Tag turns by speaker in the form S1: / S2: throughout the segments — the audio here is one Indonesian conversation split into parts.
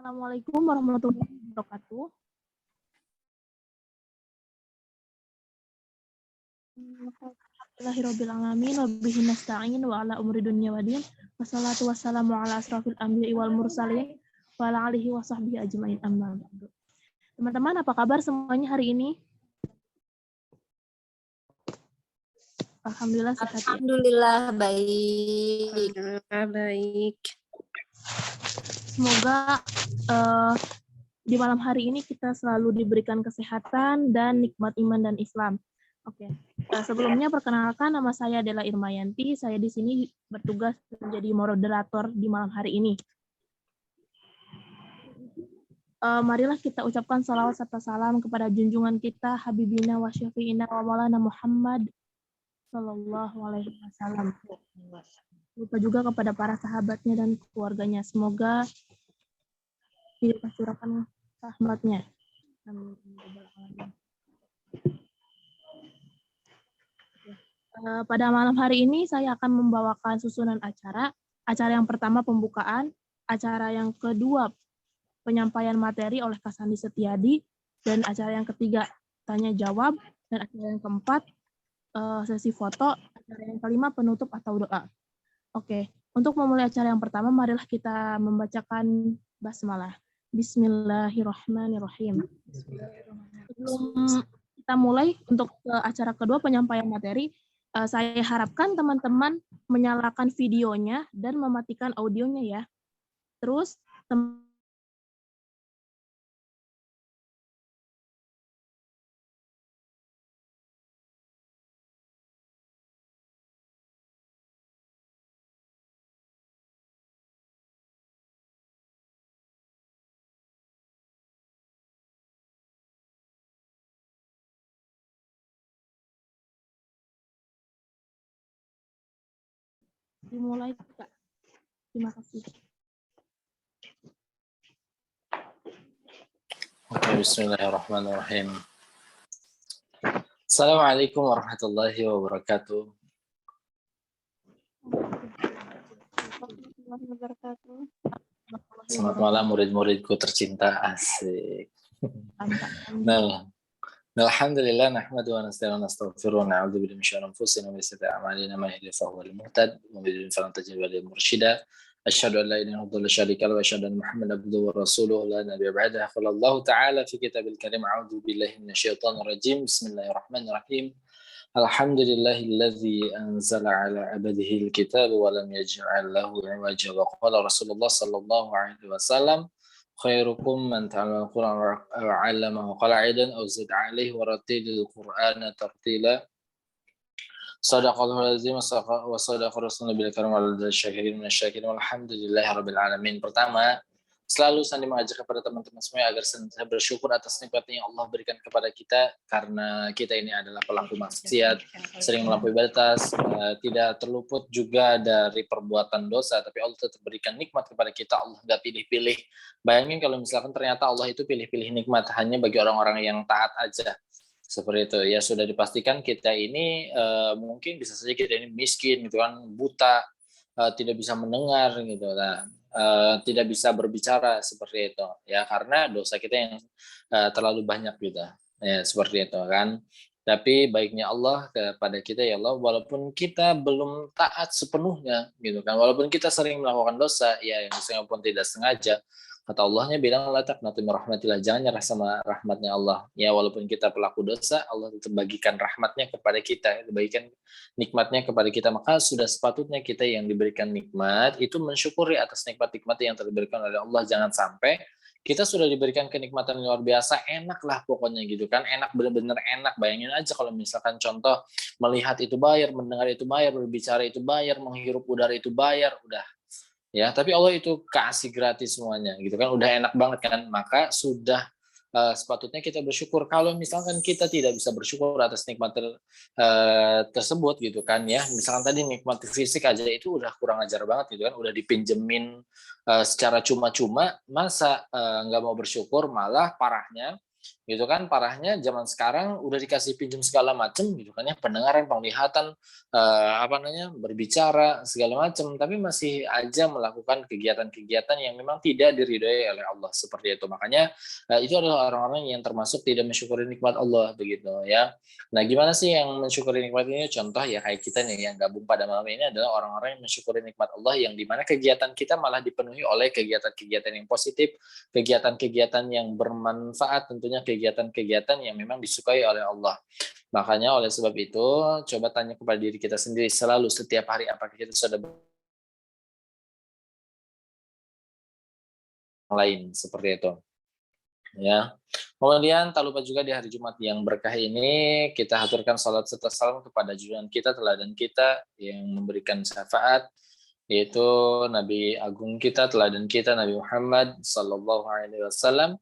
S1: Assalamualaikum warahmatullahi wabarakatuh. Alhamdulillahirrabbilalamin wabihi nasta'in wa ala umri dunya wadin wassalatu wassalamu ala asrafil anbiya'i wal mursalin wa ala alihi wa sahbihi ajma'in amma ba'du. Teman-teman, apa kabar semuanya hari ini? Alhamdulillah sehat.
S2: Alhamdulillah baik.
S3: Baik.
S1: Semoga di malam hari ini kita selalu diberikan kesehatan dan nikmat iman dan Islam. Oke. Sebelumnya perkenalkan, nama saya adalah Irmayanti. Saya di sini bertugas menjadi moderator di malam hari ini. Marilah kita ucapkan salawat serta salam kepada junjungan kita Habibina wa Syafi'ina wa Maulana Muhammad Sallallahu Alaihi Wasallam. Lupa juga kepada para sahabatnya dan keluarganya. Semoga dilimpahkan rahmatnya. Amin. Pada malam hari ini saya akan membawakan susunan acara. Acara yang pertama pembukaan, acara yang kedua penyampaian materi oleh Kak Sandi Setiadi, dan acara yang ketiga tanya jawab, dan acara yang keempat sesi foto, acara yang kelima penutup atau doa. Oke, untuk memulai acara yang pertama, marilah kita membacakan basmalah. Bismillahirrahmanirrahim. Sebelum kita mulai untuk acara kedua penyampaian materi, saya harapkan teman-teman menyalakan videonya dan mematikan audionya ya. Terus dimulai, Kak. Terima kasih.
S4: Oke, bismillahirrahmanirrahim. Assalamualaikum warahmatullahi wabarakatuh. Selamat malam murid-muridku tercinta, asik. Nah, alhamdulillah nahmadu wa nasta'inu wa nastaghfiruh wa na'udzu billahi min syururi anfusina wa min sayyiati a'malina man yahdihillahu fahuwal muhtad wa man yudlil falan tajida lahu mursyida. Asyhadu an la ilaha illallah wa syarika lahu wa asyhadu anna Muhammadan abduhu wa rasuluhu la nabiyya ba'dahu. Qala Allah ta'ala fi kitabil karim a'udzu billahi minasyaitonir rajim. Bismillahirrahmanirrahim. Alhamdulillahilladzi anzala 'ala 'abdihi al-kitaba wa lam yaj'al lahu 'iwaja. Wa qala Rasulullah sallallahu alaihi wasallam khairukum man ta'allama al-Qur'an wa 'allamahu qala'idan aw zid 'alaihi wa rattilil Qur'ana tartila. Shadaqallahul azim wa sadaqa rasuluna bil karim wal syakirin minasyakirin walhamdulillahirabbil alamin. Pertama, selalu Sandi mengajak kepada teman-teman semua agar senantiasa bersyukur atas nikmat yang Allah berikan kepada kita, karena kita ini adalah pelaku maksiat, sering melampaui batas, tidak terluput juga dari perbuatan dosa, tapi Allah tetap berikan nikmat kepada kita. Allah nggak pilih-pilih. Bayangin kalau misalkan ternyata Allah itu pilih-pilih nikmat hanya bagi orang-orang yang taat aja. Seperti itu ya, sudah dipastikan kita ini mungkin bisa saja kita ini miskin gitu kan, buta, tidak bisa mendengar gitu, nah, tidak bisa berbicara seperti itu ya, karena dosa kita yang terlalu banyak gitu ya, seperti itu kan. Tapi baiknya Allah kepada kita, ya Allah, walaupun kita belum taat sepenuhnya gitu kan, walaupun kita sering melakukan dosa ya, yang pun tidak sengaja, kata Allahnya bilang la taqnatu min rahmatillah, jangan nyerah sama rahmatnya Allah. Ya, walaupun kita pelaku dosa, Allah tetap bagikan rahmatnya kepada kita, bagikan nikmatnya kepada kita. Maka sudah sepatutnya kita yang diberikan nikmat itu mensyukuri atas nikmat-nikmat yang diberikan oleh Allah. Jangan sampai kita sudah diberikan kenikmatan yang luar biasa, enak lah pokoknya gitu kan, enak, benar-benar enak. Bayangin aja kalau misalkan contoh melihat itu bayar, mendengar itu bayar, berbicara itu bayar, menghirup udara itu bayar, udah. Ya, tapi Allah itu kasih gratis semuanya gitu kan, udah enak banget kan. Maka sudah sepatutnya kita bersyukur. Kalau misalkan kita tidak bisa bersyukur atas nikmat tersebut gitu kan ya, misalkan tadi nikmat fisik aja itu udah kurang ajar banget gitu kan, udah dipinjemin secara cuma-cuma, masa nggak mau bersyukur. Malah parahnya gitu kan. Parahnya zaman sekarang udah dikasih pinjam segala macam gitu kan ya, pendengaran, penglihatan, berbicara segala macam, tapi masih aja melakukan kegiatan-kegiatan yang memang tidak diridhoi oleh Allah seperti itu. Makanya itu adalah orang-orang yang termasuk tidak mensyukuri nikmat Allah begitu ya. Nah, gimana sih yang mensyukuri nikmat ini? Contoh ya kayak kita nih yang gabung pada malam ini adalah orang-orang yang mensyukuri nikmat Allah, yang dimana kegiatan kita malah dipenuhi oleh kegiatan-kegiatan yang positif, kegiatan-kegiatan yang bermanfaat, tentunya kegiatan-kegiatan yang memang disukai oleh Allah. Makanya oleh sebab itu, coba tanya kepada diri kita sendiri selalu setiap hari, apakah kita sudah lain seperti itu. Ya. Kemudian tak lupa juga di hari Jumat yang berkah ini kita haturkan salat serta salam kepada junjungan kita, teladan kita yang memberikan syafaat, yaitu Nabi Agung kita, teladan kita Nabi Muhammad Sallallahu Alaihi Wasallam.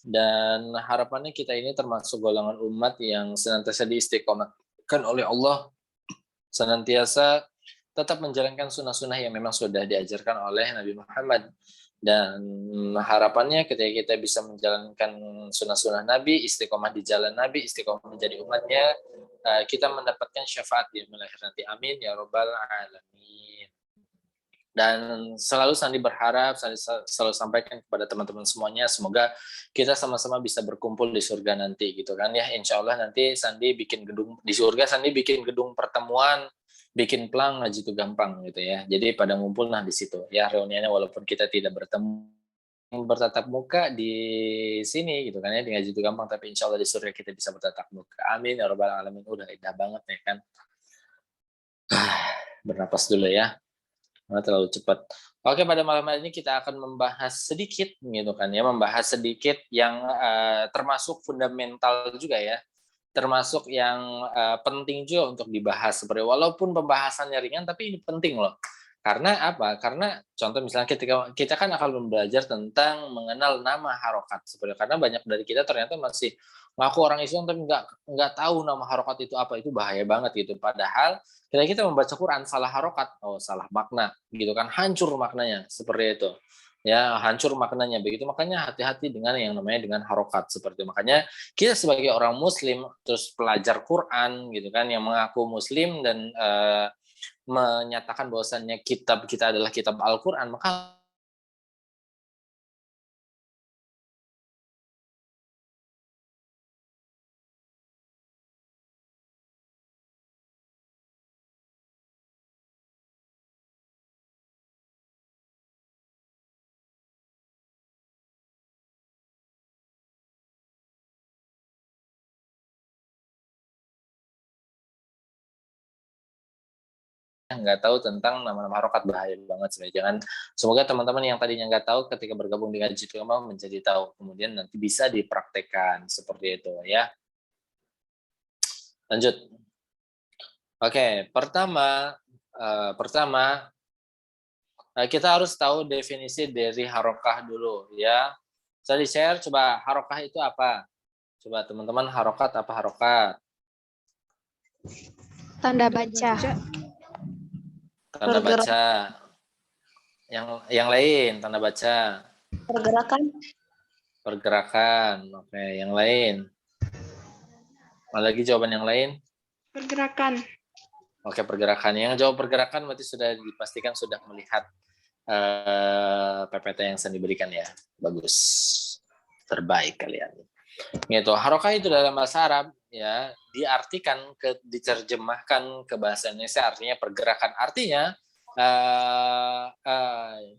S4: Dan harapannya kita ini termasuk golongan umat yang senantiasa diistiqomahkan oleh Allah, senantiasa tetap menjalankan sunnah-sunnah yang memang sudah diajarkan oleh Nabi Muhammad. Dan harapannya ketika kita bisa menjalankan sunnah-sunnah Nabi, istiqomah di jalan Nabi, istiqomah menjadi umatnya, kita mendapatkan syafaat di akhir nanti. Amin ya robbal alamin. Dan selalu Sandi berharap, Sandi selalu sampaikan kepada teman-teman semuanya, semoga kita sama-sama bisa berkumpul di surga nanti gitu kan ya. Insya Allah nanti Sandi bikin gedung di surga, Sandi bikin gedung pertemuan, bikin plang ngaji itu gampang gitu ya. Jadi pada ngumpul nah di situ ya reuniannya, walaupun kita tidak bertemu bertatap muka di sini gitu kan ya, di ngaji itu gampang, tapi insya Allah di surga kita bisa bertatap muka. Amin ya robbal alamin. Udah indah banget ya kan. Bernapas dulu ya. Terlalu cepat. Oke, pada malam hari ini kita akan membahas sedikit gitu kan ya, membahas sedikit yang termasuk fundamental juga ya, termasuk yang penting juga untuk dibahas. Seperti walaupun pembahasannya ringan, tapi ini penting loh. Karena apa? Karena contoh misalnya ketika kita kan akan belajar tentang mengenal nama harokat. Seperti karena banyak dari kita ternyata masih ngaku orang Islam tapi nggak tahu nama harokat itu apa. Itu bahaya banget gitu. Padahal ketika kita membaca Quran salah harokat, oh salah makna gitu kan, hancur maknanya seperti itu. Ya, hancur maknanya begitu. Makanya hati-hati dengan yang namanya dengan harokat seperti itu. Makanya kita sebagai orang Muslim terus pelajar Quran gitu kan, yang mengaku Muslim dan menyatakan bahwasannya kitab kita adalah kitab Al-Quran, maka nggak tahu tentang nama-nama harokat, bahaya banget sebenarnya. Jangan, semoga teman-teman yang tadinya nggak tahu ketika bergabung dengan Jitu mau menjadi tahu, kemudian nanti bisa dipraktekkan seperti itu ya. Lanjut. Oke, pertama kita harus tahu definisi dari harokah dulu ya. Saya di-share, coba harokah itu apa? Coba teman-teman, harokat apa harokat?
S2: Tanda baca.
S4: Tanda baca. Yang lain, tanda baca.
S2: Pergerakan.
S4: Pergerakan. Oke, yang lain. Ada lagi jawaban yang lain?
S2: Pergerakan.
S4: Oke, pergerakan. Yang jawab pergerakan berarti sudah dipastikan sudah melihat PPT yang saya diberikan ya. Bagus. Terbaik kalian. Gitu. Harokah itu dalam bahasa Arab ya, diartikan diterjemahkan ke bahasa Indonesia artinya pergerakan. Artinya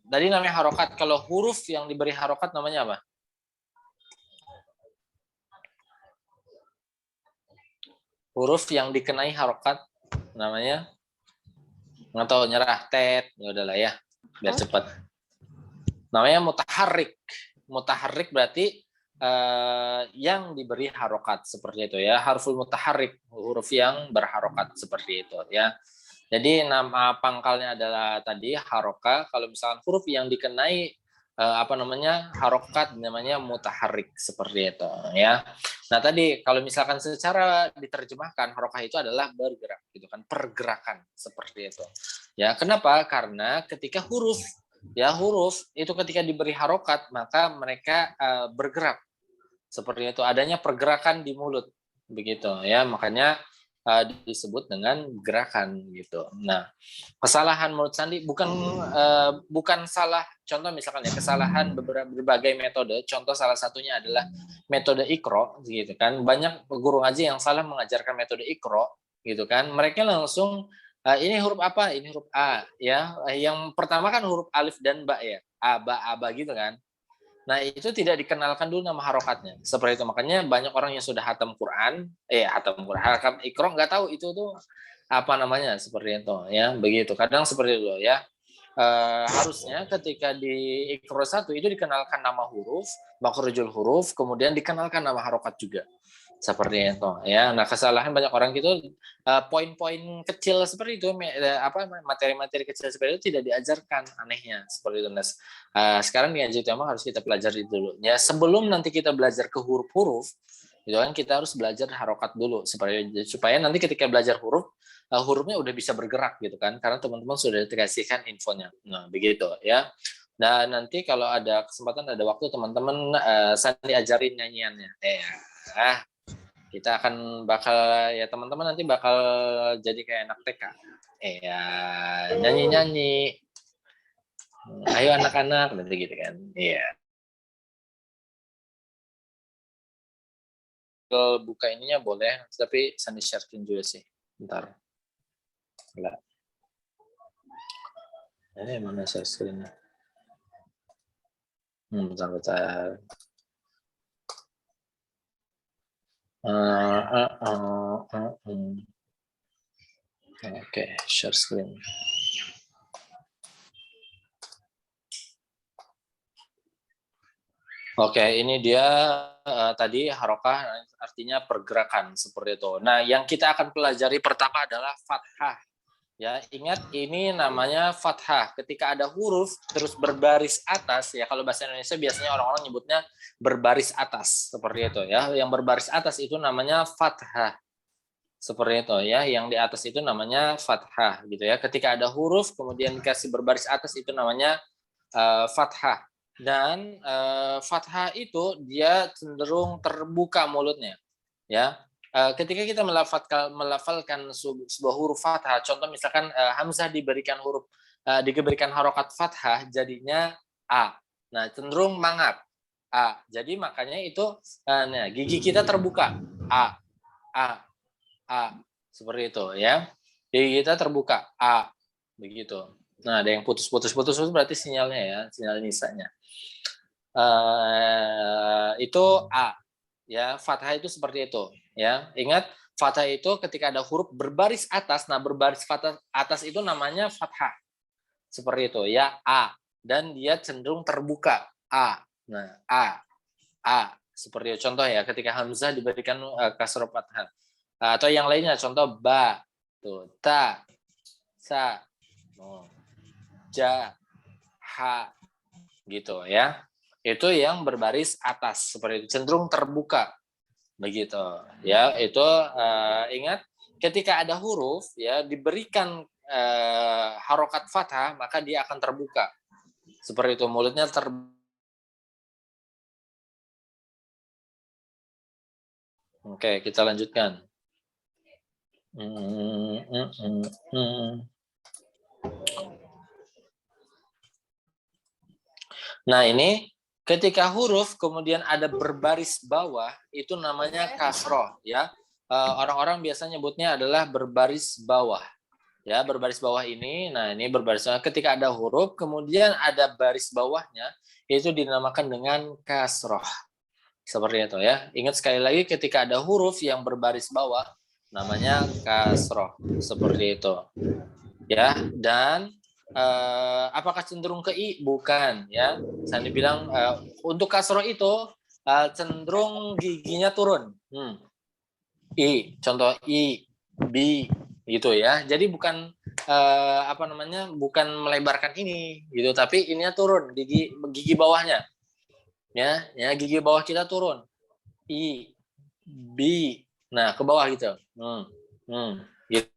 S4: tadi namanya harokat. Kalau huruf yang diberi harokat namanya apa? Huruf yang dikenai harokat namanya, nggak tahu, nyerah, tet, ya udahlah ya, biar cepat. Namanya mutaharrik. Mutaharrik berarti yang diberi harokat seperti itu ya, harful mutaharrik, huruf yang berharokat seperti itu ya. Jadi nama pangkalnya adalah tadi haroka. Kalau misalkan huruf yang dikenai harokat namanya mutaharrik seperti itu ya. Nah tadi kalau misalkan secara diterjemahkan harokah itu adalah bergerak gitu kan, pergerakan seperti itu ya. Kenapa? Karena ketika huruf itu ketika diberi harokat maka mereka bergerak seperti itu, adanya pergerakan di mulut, begitu ya, makanya disebut dengan gerakan gitu. Nah, kesalahan mulut sandi bukan salah. Contoh misalkan ya, kesalahan berbagai metode. Contoh salah satunya adalah metode Iqra gitu kan. Banyak guru ngaji yang salah mengajarkan metode Iqra gitu kan. Mereka langsung ini huruf apa? Ini huruf A ya. Yang pertama kan huruf alif dan ba ya. Aba gitu kan. Nah, itu tidak dikenalkan dulu nama harokatnya. Seperti itu. Makanya banyak orang yang sudah hatam Quran, hatam Iqra nggak tahu itu tuh apa namanya, seperti itu ya. Begitu. Kadang seperti itu ya. Harusnya ketika di Iqra 1 itu dikenalkan nama huruf, makhrajul huruf, kemudian dikenalkan nama harokat juga. Seperti itu ya. Nah, kesalahan banyak orang itu poin-poin kecil seperti itu, materi-materi kecil seperti itu tidak diajarkan, anehnya seperti itu. Nah, sekarang di ngaji utama harus kita pelajari dulu ya, sebelum nanti kita belajar ke huruf-huruf itu kan kita harus belajar harokat dulu supaya nanti ketika belajar hurufnya udah bisa bergerak gitu kan, karena teman-teman sudah dikasihkan infonya. Nah, begitu ya. Dan nanti kalau ada kesempatan, ada waktu, teman-teman saya diajarin nyanyiannya kita akan teman-teman nanti bakal jadi kayak anak TK nyanyi-nyanyi, ayo anak-anak, nanti gitu kan. Buka ininya boleh, tapi Sandi sharein juga sih, bentar. Enggak. Ini mana share screen-nya? Bentar. Oke, share screen. Oke, ini dia tadi harokah artinya pergerakan seperti itu. Nah, yang kita akan pelajari pertama adalah fathah. Ya, ingat ini namanya fathah. Ketika ada huruf terus berbaris atas, ya kalau bahasa Indonesia biasanya orang-orang nyebutnya berbaris atas seperti itu ya. Yang berbaris atas itu namanya fathah. Seperti itu ya, yang di atas itu namanya fathah gitu ya. Ketika ada huruf kemudian dikasih berbaris atas itu namanya fathah. Dan fathah itu dia cenderung terbuka mulutnya ya. Ketika kita melafalkan sebuah huruf fathah, contoh misalkan hamzah diberikan harokat fathah jadinya a. Nah, cenderung mangap a. Jadi makanya itu gigi kita terbuka a seperti itu ya. Gigi kita terbuka a, begitu. Nah, ada yang putus berarti sinyalnya ya, sinyal nisanya. Itu a ya, fathah itu seperti itu ya. Ingat, fathah itu ketika ada huruf berbaris atas, nah berbaris fathah atas itu namanya fathah. Seperti itu ya, a, dan dia cenderung terbuka a. Nah, a seperti itu. Contoh ya, ketika hamzah diberikan kasroh fathah. Atau yang lainnya, contoh ba, tuh, ta, sa, ja, ha, gitu ya. Itu yang berbaris atas seperti itu, cenderung terbuka, begitu ya. Itu ingat, ketika ada huruf ya diberikan harokat fathah, maka dia akan terbuka seperti itu, mulutnya Oke, kita lanjutkan. Nah, ini ketika huruf kemudian ada berbaris bawah itu namanya kasroh ya. Orang-orang biasa nyebutnya adalah berbaris bawah. Ya, berbaris bawah ini, nah ini berbaris bawah. Ketika ada huruf kemudian ada baris bawahnya, itu dinamakan dengan kasroh. Seperti itu ya. Ingat sekali lagi, ketika ada huruf yang berbaris bawah namanya kasroh. Seperti itu. Ya, dan apakah cenderung ke i? Bukan ya. Saya bilang untuk kasroh itu cenderung giginya turun. I, contoh i, bi, gitu ya. Jadi bukan bukan melebarkan ini gitu, tapi ininya turun, gigi bawahnya. Ya, gigi bawah kita turun. I, bi, nah ke bawah gitu. Gitu.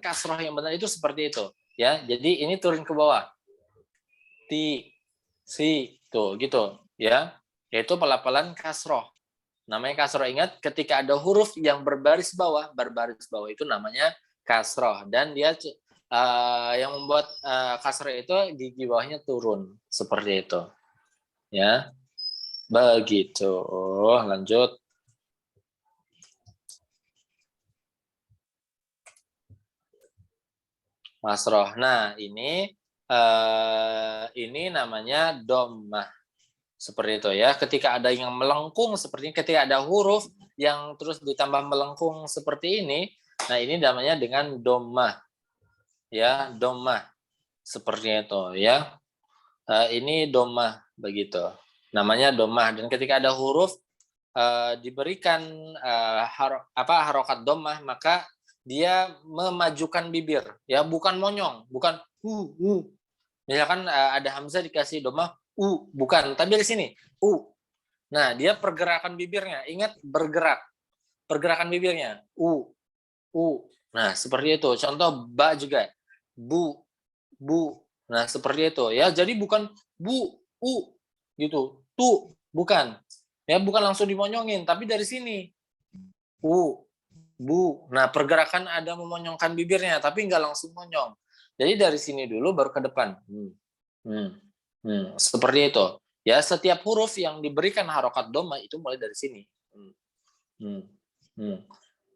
S4: Kasroh yang benar itu seperti itu ya. Jadi ini turun ke bawah. Ti, Si, tuh gitu ya. Yaitu pelafalan kasroh. Namanya kasroh, ingat ketika ada huruf yang berbaris bawah itu namanya kasroh, dan dia yang membuat kasroh itu gigi bawahnya turun seperti itu. Ya, begitu. Lanjut. Masroh. Nah, ini namanya dhammah. Seperti itu ya. Ketika ada yang melengkung seperti ini, ketika ada huruf yang terus ditambah melengkung seperti ini, nah ini namanya dengan dhammah. Ya, dhammah. Seperti itu ya. Ini dhammah begitu. Namanya dhammah, dan ketika ada huruf diberikan harokat dhammah, maka dia memajukan bibir, ya, bukan monyong, bukan misalkan ada hamzah dikasih dhammah bukan, tapi di sini nah dia pergerakan bibirnya, ingat bergerak, pergerakan bibirnya nah seperti itu. Contoh ba juga bu, nah seperti itu ya. Jadi bukan gitu, bukan ya, bukan langsung dimonyongin, tapi dari sini bu. Nah, pergerakan ada memonyongkan bibirnya, tapi nggak langsung monyong. Jadi dari sini dulu baru ke depan. Seperti itu. Ya, setiap huruf yang diberikan harokat dhammah itu mulai dari sini.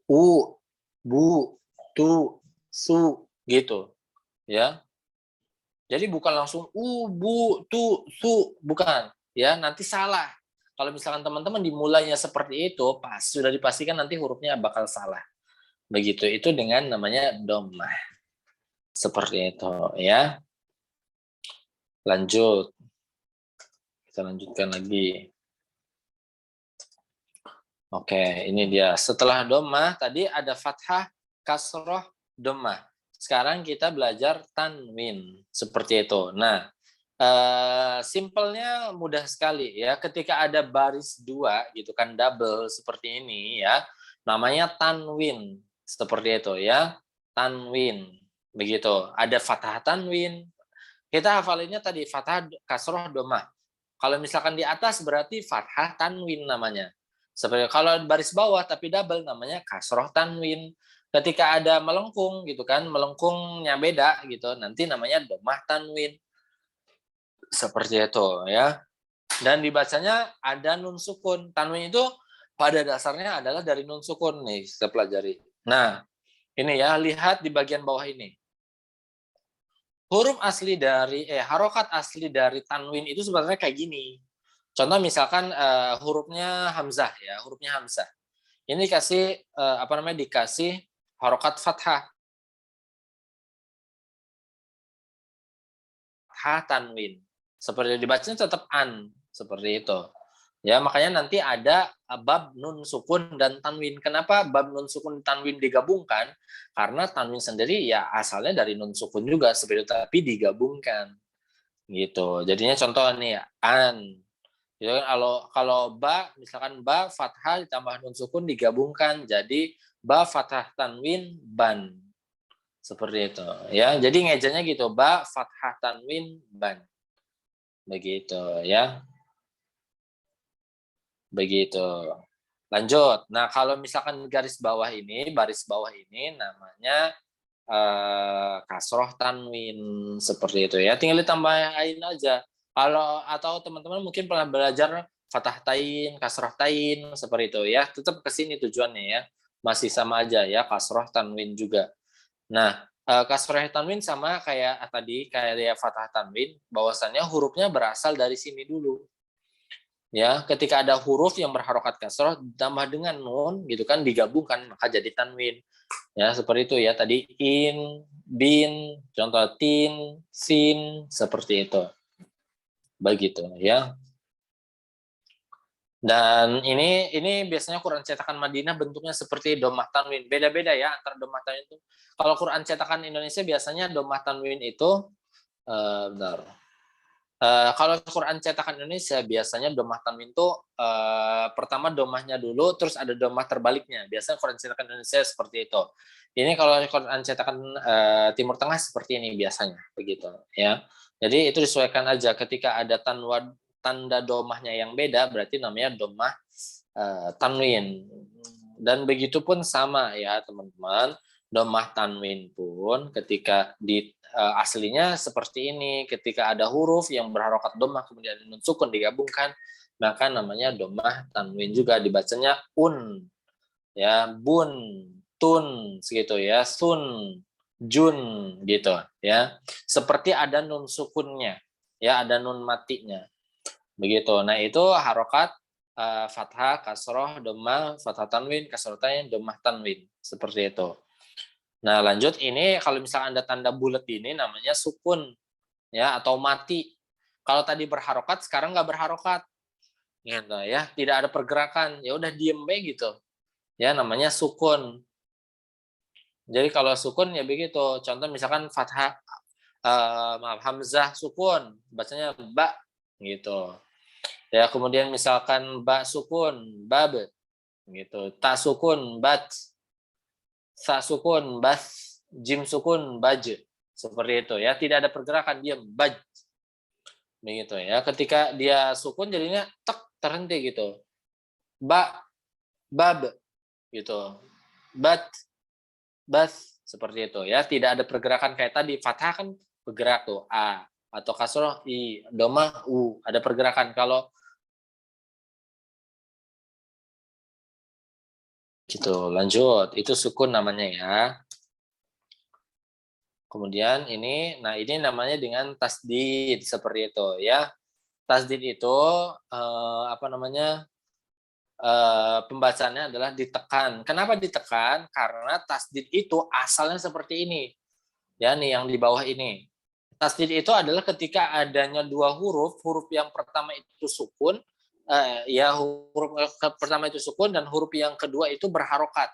S4: U, bu, tu, su, gitu. Ya. Jadi bukan langsung bu, tu, su, bukan. Ya, nanti salah. Kalau misalkan teman-teman dimulainya seperti itu, sudah dipastikan nanti hurufnya bakal salah. Begitu, itu dengan namanya dhammah. Seperti itu ya. Lanjut. Kita lanjutkan lagi. Oke, ini dia. Setelah dhammah tadi ada fathah, kasroh, dhammah. Sekarang kita belajar tanwin. Seperti itu. Nah, simpelnya mudah sekali ya. Ketika ada baris dua gitu kan, double seperti ini ya, namanya tanwin. Seperti itu ya, tanwin. Begitu. Ada fathah tanwin. Kita hafalinnya tadi fathah, kasroh, dhammah. Kalau misalkan di atas berarti fathah tanwin namanya. Seperti kalau baris bawah tapi double namanya kasroh tanwin. Ketika ada melengkung gitu kan, melengkungnya beda gitu, nanti namanya dhammah tanwin. Seperti itu ya. Dan dibacanya ada nun sukun. Tanwin itu pada dasarnya adalah dari nun sukun nih, kita pelajari. Nah, ini ya, lihat di bagian bawah ini. Huruf asli dari harokat asli dari tanwin itu sebenarnya kayak gini. Contoh misalkan hurufnya hamzah ya, hurufnya hamzah. Ini dikasih dikasih harokat fathah. Tanwin. Seperti dibacanya tetap an, seperti itu. Ya, makanya nanti ada bab nun sukun dan tanwin. Kenapa bab nun sukun tanwin digabungkan? Karena tanwin sendiri ya asalnya dari nun sukun juga seperti itu, tapi digabungkan. Gitu. Jadinya contoh nih an. Gitu kan, kalau ba, misalkan ba fathah ditambah nun sukun digabungkan jadi ba fathah tanwin ban. Seperti itu ya. Jadi ngejanya gitu, ba fathah tanwin ban. Begitu ya. Begitu. Lanjut. Nah, kalau misalkan baris bawah ini namanya kasroh tanwin, seperti itu ya. Tinggal ditambahin aja. Atau teman-teman mungkin pernah belajar fathah tain, kasroh tain, seperti itu ya. Tetap ke sini tujuannya ya. Masih sama aja ya, kasroh tanwin juga. Nah, kasroh tanwin sama kayak tadi, kayak fathah tanwin, bahwasannya hurufnya berasal dari sini dulu. Ya, ketika ada huruf yang berharokat kasroh ditambah dengan nun gitu kan, digabungkan maka jadi tanwin. Ya, seperti itu ya. Tadi in, bin, contoh tin, sin, seperti itu. Begitu ya. Dan ini biasanya Quran cetakan Madinah bentuknya seperti dhammah tanwin. Beda-beda ya antara dhammah tanwin itu. Kalau Quran cetakan Indonesia biasanya dhammah tanwin itu kalau Quran cetakan Indonesia biasanya dhammah tanwin itu pertama dhammahnya dulu, terus ada dhammah terbaliknya. Biasanya Quran cetakan Indonesia seperti itu. Ini kalau Quran cetakan Timur Tengah seperti ini biasanya, begitu ya. Jadi itu disesuaikan aja. Ketika ada tanda domahnya yang beda, berarti namanya domah tanwin. Dan begitu pun sama ya teman-teman. Domah tanwin pun ketika di aslinya seperti ini. Ketika ada huruf yang berharokat domah kemudian nun sukun digabungkan, maka namanya domah tanwin juga, dibacanya ya, bun, tun segitu ya, sun, jun gitu ya. Seperti ada nun sukunnya ya, ada nun matinya. Begitu. Nah, itu harokat fathah, kasroh, domah, fathah tanwin, kasroh tanwin, domah tanwin. Seperti itu. Nah, lanjut ini kalau misalnya ada tanda bulat ini namanya sukun ya, atau mati. Kalau tadi berharokat, sekarang nggak berharokat. Gitu ya, tidak ada pergerakan. Ya udah diem bae gitu. Ya, namanya sukun. Jadi kalau sukun ya begitu. Contoh misalkan fathah hamzah sukun, bacanya ba gitu. Ya, kemudian misalkan ba sukun, bab gitu. Ta sukun, bat. Sa sukun, bas. Jim sukun, baj. Seperti itu ya. Tidak ada pergerakan, diam, baj. Begitu ya. Ketika dia sukun jadinya tek, terhenti gitu. Ba, bab gitu. Bat, bas, seperti itu ya. Tidak ada pergerakan kayak tadi. Fathah kan bergerak tuh, a, atau kasroh i, domah u, ada pergerakan. Kalau gitu, lanjut. Itu sukun namanya ya. Kemudian ini, nah ini namanya dengan tasdid seperti itu ya. Tasdid itu apa namanya? Pembacaannya adalah ditekan. Kenapa ditekan? Karena tasdid itu asalnya seperti ini. Ya, nih yang di bawah ini. Tasdid itu adalah ketika adanya dua huruf, huruf yang pertama itu sukun, ya huruf pertama itu sukun dan huruf yang kedua itu berharokat.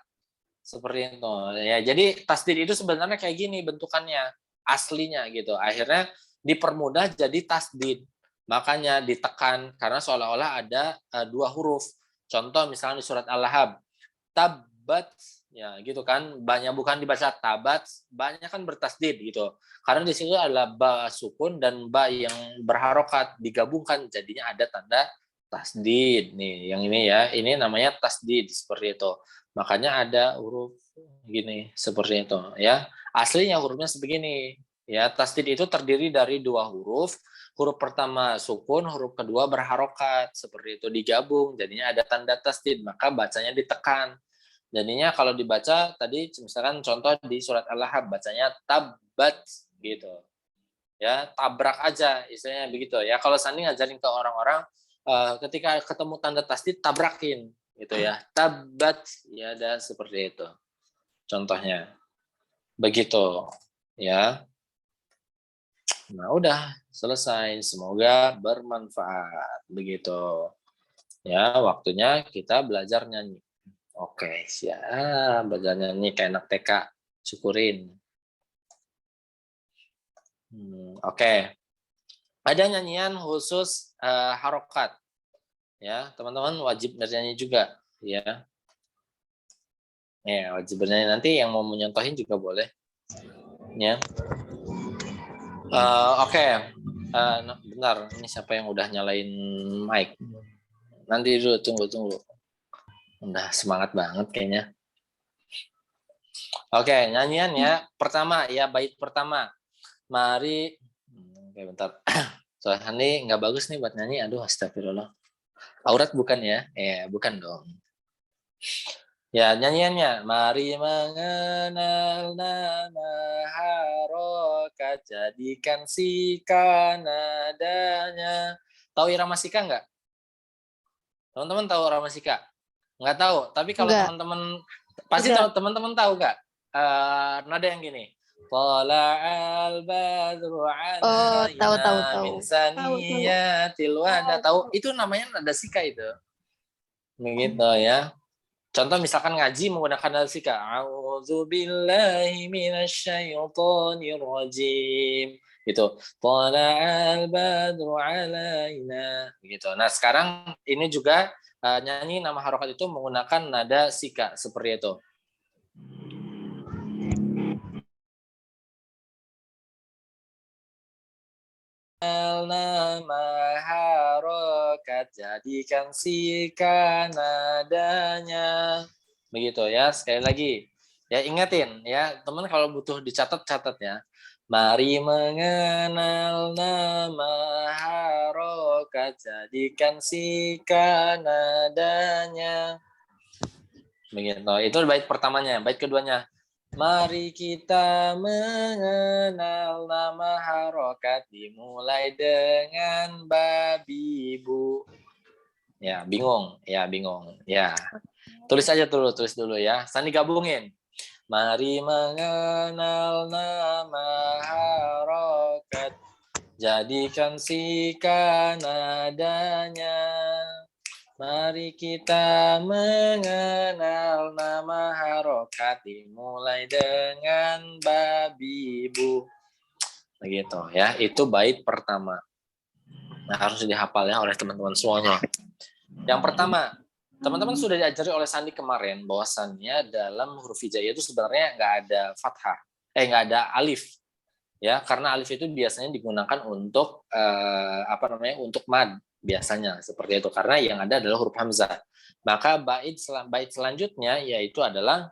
S4: Seperti itu. Ya, jadi tasdid itu sebenarnya kayak gini bentukannya, aslinya gitu. Akhirnya dipermudah jadi tasdid. Makanya ditekan karena seolah-olah ada dua huruf. Contoh misalnya di surat Al-Lahab, tabat, ya gitu kan, banyak bukan dibaca tabat, banyak kan bertasdid gitu. Karena di situ adalah ba sukun dan ba yang berharokat digabungkan jadinya ada tanda tasdid nih. Yang ini ya, ini namanya tasdid seperti itu. Makanya ada huruf gini seperti itu ya. Aslinya hurufnya sebegini. Ya, tasdid itu terdiri dari dua huruf. Huruf pertama sukun, huruf kedua berharokat. Seperti itu digabung, jadinya ada tanda tasdid, maka bacanya ditekan. Jadinya kalau dibaca tadi misalkan contoh di surat Al-Lahab bacanya tabat gitu. Ya, tabrak aja istilahnya begitu ya. Kalau Sandi ngajarin ke orang-orang ketika ketemu tanda tasdid tabrakin gitu ya. Tabat ya, ada seperti itu. Contohnya. Begitu ya. Nah, udah selesai. Semoga bermanfaat. Begitu. Ya, waktunya kita belajar nyanyi. Oke, siap. Belajar nyanyi kayak anak TK. Syukurin. Oke. Ada nyanyian khusus harokat. Ya, teman-teman wajib bernyanyi juga. Ya. Ya, wajib bernyanyi. Nanti yang mau menyontohin juga boleh. Ya. Oke. Bentar, ini siapa yang udah nyalain mic? Nanti dulu, tunggu. Udah semangat banget kayaknya. Oke, nyanyiannya pertama ya, bait pertama. Mari, oke bentar. Soalnya ini nggak bagus nih buat nyanyi. Aduh, astagfirullah. Aurat bukan ya? Bukan dong. Ya, nyanyiannya. Mari mengenal nama harokat, jadikan sika nadanya. Tahu irama sika nggak? Teman-teman tahu irama sika? Nggak tahu, tapi kalau
S2: Enggak.
S4: teman-teman pasti
S2: Enggak.
S4: tahu, teman-teman tahu nggak? Nada yang gini. Tala'al badru
S2: Oh, tahu.
S4: alaina min saniyatil wada. Tahu? Itu namanya nada sika itu. Begitu ya. Contoh misalkan ngaji menggunakan nada sika. A'udzubillahi minasyaitonir rajim. Gitu. Tala'al badru alaina. Gitu. Nah, sekarang ini juga nyanyi nama harokat itu menggunakan nada sika seperti itu. nama harokat, jadikan sika nadanya. Begitu ya, sekali lagi. Ya ingatin ya, teman kalau butuh dicatat-catat ya. Mari mengenal nama harokat, jadikan sika nadanya. Begitu. Itu bait pertamanya. Bait keduanya. Mari kita mengenal nama harokat, dimulai dengan babi bu. Ya, bingung. Ya, bingung. Ya. Tulis aja dulu, tulis dulu ya. Sandi gabungin. Mari mengenal nama harokat, jadikan sika nadanya. Mari kita mengenal nama harokat, dimulai dengan babi bu. Begitu ya, itu bait pertama. Nah, harus dihafal ya oleh teman-teman semuanya. Yang pertama, teman-teman sudah diajari oleh Sandi kemarin bahwasannya dalam huruf hijaiyah itu sebenarnya nggak ada fathah, nggak ada alif, ya karena alif itu biasanya digunakan untuk untuk mad biasanya seperti itu karena yang ada adalah huruf hamzah. Maka bait selanjutnya yaitu adalah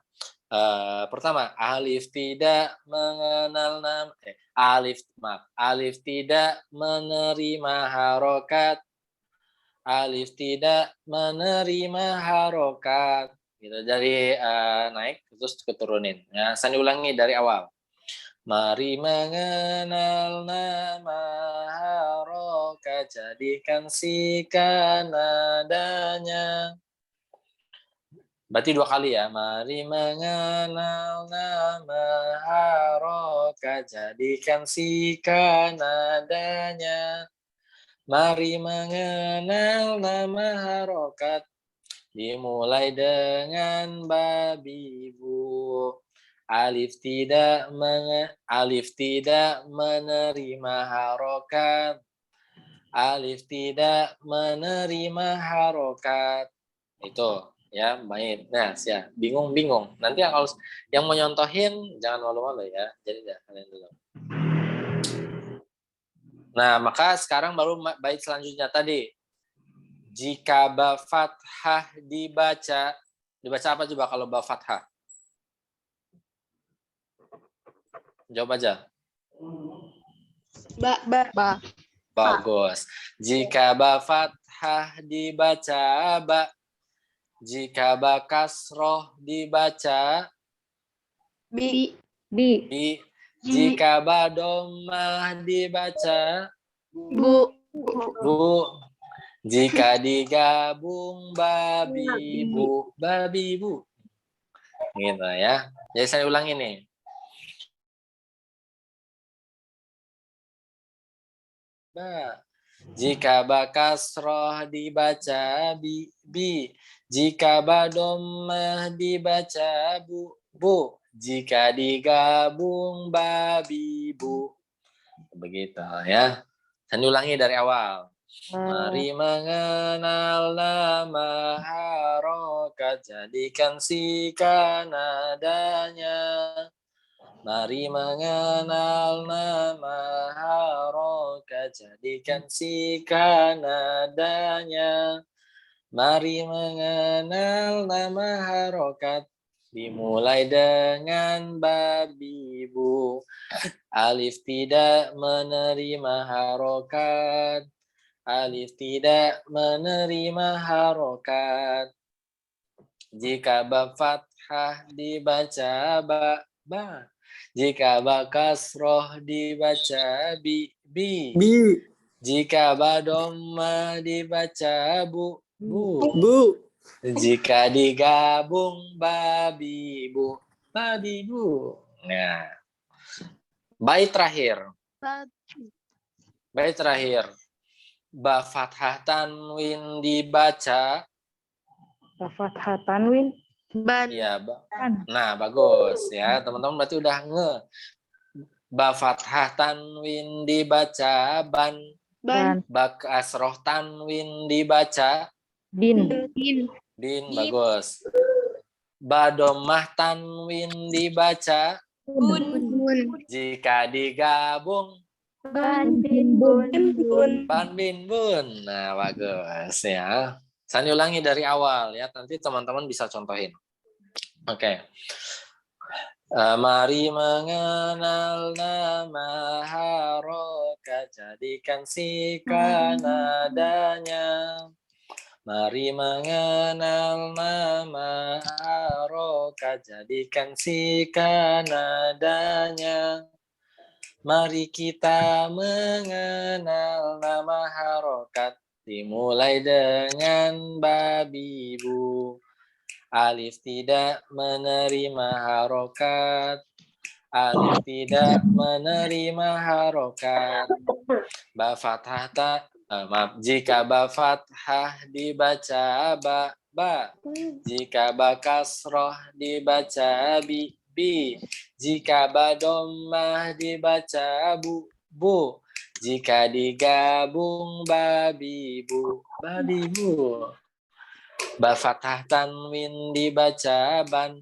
S4: pertama alif tidak mengenal nama alif tidak menerima harokat. Alif tidak menerima harokat gitu dari naik terus keturunin ya. Saya ulangi dari awal. Mari mengenal nama harokat, jadikan sika nadanya. Berarti 2 kali ya. Mari mengenal nama harokat, jadikan sika nadanya. Mari mengenal nama harokat, dimulai dengan babi bu. Alif tidak menerima harokat. Alif tidak menerima harokat. Itu ya, baik. Nah, siap. Bingung. Nanti kalau yang mau nyontohin jangan malu-malu ya. Jadi ya kalian dulu. Nah, maka sekarang baru bait selanjutnya tadi. Jika ba fathah dibaca apa coba kalau ba fathah? Jawab aja.
S2: Ba.
S4: Bagus. Jika ba fathah dibaca ba. Jika ba kasroh dibaca
S2: Bi.
S4: bi. Jika ba dhammah dibaca
S2: Bu.
S4: bu. Jika digabung babi bu. Gitu ya. Jadi saya ulangi nih. Jika ba kasroh dibaca bi. Jika ba dhammah dibaca bu. Jika digabung babi bu. Begitu ya. Saya ulangi dari awal. Mari mengenal nama harokat, jadikan sika nadanya. Mari mengenal nama harokat, jadikan sika nadanya. Mari mengenal nama harokat, dimulai dengan babi bu. Alif tidak menerima harokat. Alif tidak menerima harokat. Jika ba fathah dibaca ba. Jika ba kasroh dibaca bi. Jika ba dhammah dibaca bu. Jika digabung babi bu. Nah, bait terakhir. Ba fathah tanwin dibaca.
S3: Ba fathah tanwin.
S2: Ban.
S4: Iya, nah bagus ya teman-teman berarti udah ba fathah tanwin dibaca ban. Ba kasroh tanwin dibaca
S3: Din.
S4: bagus. Ba dhammah tanwin dibaca
S2: Bun.
S4: jika digabung
S3: Ban bin bun.
S4: Ban bin bun. Nah, bagus ya. Saya ulangi dari awal ya, nanti teman-teman bisa contohin. Oke. Mari mengenal nama harokat, jadikan sika nadanya. Mari mengenal nama harokat, jadikan sika nadanya. Mari kita mengenal nama harokat, dimulai dengan babi bu. Alif tidak menerima harokat. Alif tidak menerima harokat. Ba fathah maaf. Jika ba fathah dibaca ba. Jika ba kasroh dibaca bi. Jika ba dhammah dibaca bu. Jika digabung babi bu. Ba fathah tanwin dibaca ban.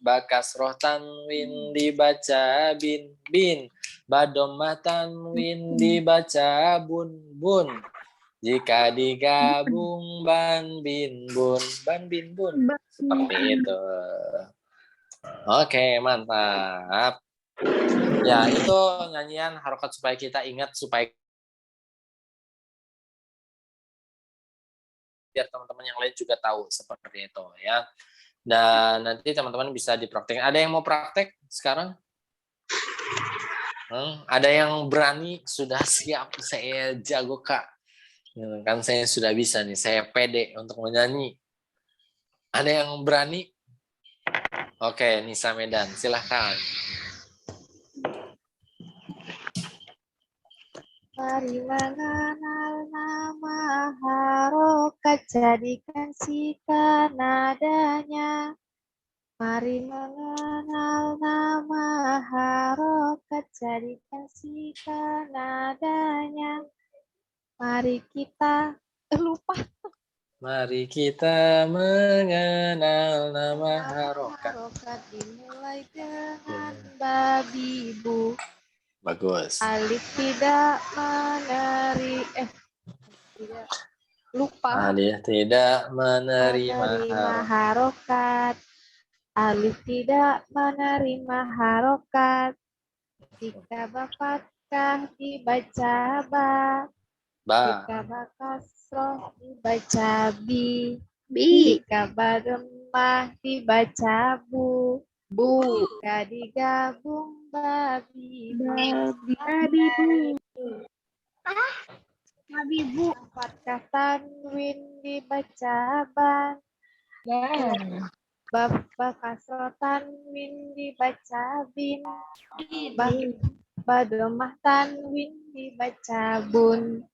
S4: Ba kasroh tanwin dibaca bin. Ba dhammah tanwin dibaca bun. Jika digabung ban bin bun. Seperti itu. Oke, mantap. Ya, itu nyanyian harokat supaya kita ingat, supaya biar teman-teman yang lain juga tahu seperti itu ya. Dan nanti teman-teman bisa dipraktekkan. Ada yang mau praktek sekarang? Ada yang berani? Sudah siap, saya jago kak. Kan saya sudah bisa nih, saya pede untuk menyanyi. Ada yang berani? Oke, Nisa Medan, silahkan.
S2: Mari mengenal nama harokat, jadikan sika nadanya. Mari mengenal nama harokat, jadikan sika nadanya. Mari kita lupa.
S4: Mari kita mengenal nama harokat.
S2: Harokat dimulai dengan babi bu.
S4: Bagus.
S2: Alif tidak tidak lupa.
S4: Alif tidak menerima
S2: harokat. Alif tidak menerima harokat. Jika ba fathah dibaca ba. Jika ba kasroh dibaca bi. Jika ba dhammah dibaca bu. Jika digabung babi bu. Fathah tanwin dibaca ban. Ba kasroh tanwin dibaca bin. Ba dhammah tanwin dibaca bun.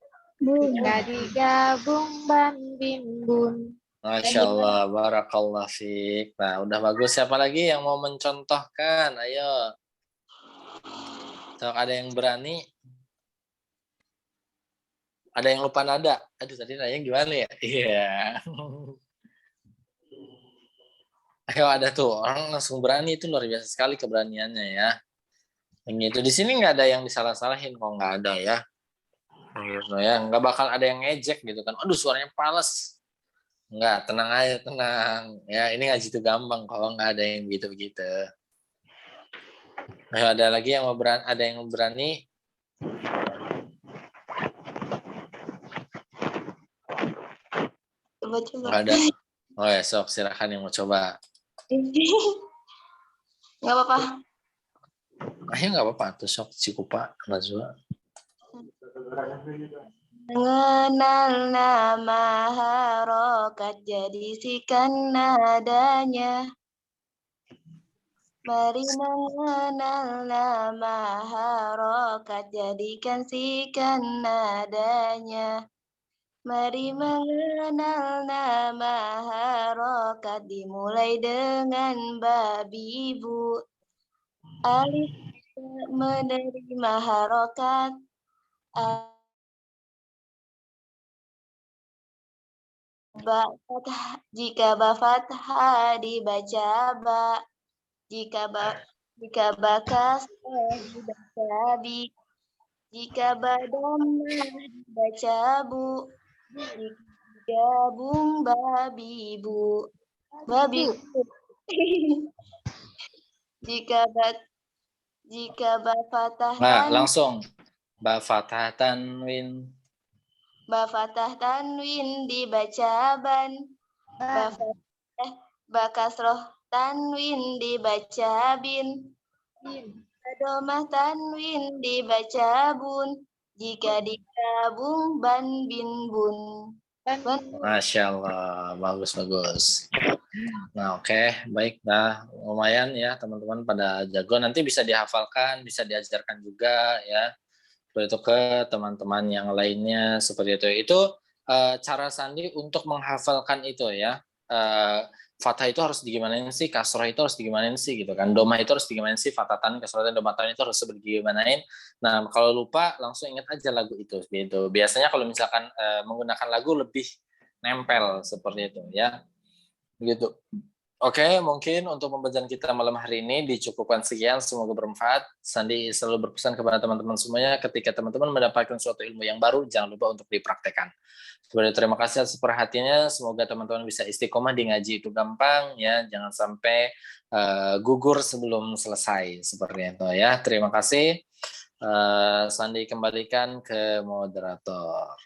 S2: Jika digabung ban bin bun.
S4: Masya Allah, barakallah fiik. Nah, udah bagus. Siapa lagi yang mau mencontohkan? Ayo. Sok, ada yang berani? Ada yang lupa nada? Aduh, tadi nanya gimana ya? Iya. Ayo, ada tuh. Orang langsung berani, itu luar biasa sekali keberaniannya ya. Yang itu di sini nggak ada yang disalah-salahin, kok nggak ada ya. Gitu ya, nggak bakal ada yang ngejek gitu kan. Aduh, suaranya pales. Enggak, tenang aja, tenang. Ya, ini ngaji itu gampang kalau nggak ada yang begitu-begitu. Nah, ada lagi yang mau berani? Ada yang berani?
S2: Coba.
S4: Nggak ada. Oh ya, sok silakan yang mau coba.
S2: Nggak apa-apa.
S4: Ayo nggak apa-apa tuh, sok Cikupa, Nazwa.
S2: Mengenal nama harokat, jadikan nadanya. Mari mengenal nama harokat, jadikan sikan nadanya. Mari mengenal nama harokat, dimulai dengan babi bu. Alif menerima harokat. Jika ba fathah dibaca ba. Jika ba kasroh dibaca bi. Jika badamah dibaca bu, gabung babi bu. Babi bu. Jika ba fathah
S4: Nah, langsung. Ba fathah tanwin.
S2: Ba fathah tanwin dibaca ban. Ba kasroh tanwin dibaca bin. Ba domah tanwin dibaca bun. Jika digabung ban bin bun.
S4: Masya Allah, bagus. Nah, oke, baik. Nah, lumayan ya teman-teman pada jago. Nanti bisa dihafalkan, bisa diajarkan juga ya. Seperti itu ke teman-teman yang lainnya seperti itu. Itu cara Sandi untuk menghafalkan itu ya. Fathah itu harus digimanain sih, kasroh itu harus digimanain sih gitu kan. Domah itu harus digimanain sih, fathatan, kasrohatan, domatan itu harus digimanain. Nah, kalau lupa langsung ingat aja lagu itu gitu. Biasanya kalau misalkan menggunakan lagu lebih nempel seperti itu ya. Gitu. Oke, mungkin untuk pembelajaran kita malam hari ini dicukupkan sekian. Semoga bermanfaat. Sandi selalu berpesan kepada teman-teman semuanya, ketika teman-teman mendapatkan suatu ilmu yang baru, jangan lupa untuk dipraktekkan. Terima kasih atas perhatiannya. Semoga teman-teman bisa istiqomah di ngaji itu gampang ya. Jangan sampai gugur sebelum selesai seperti itu ya. Terima kasih. Sandi kembalikan ke moderator.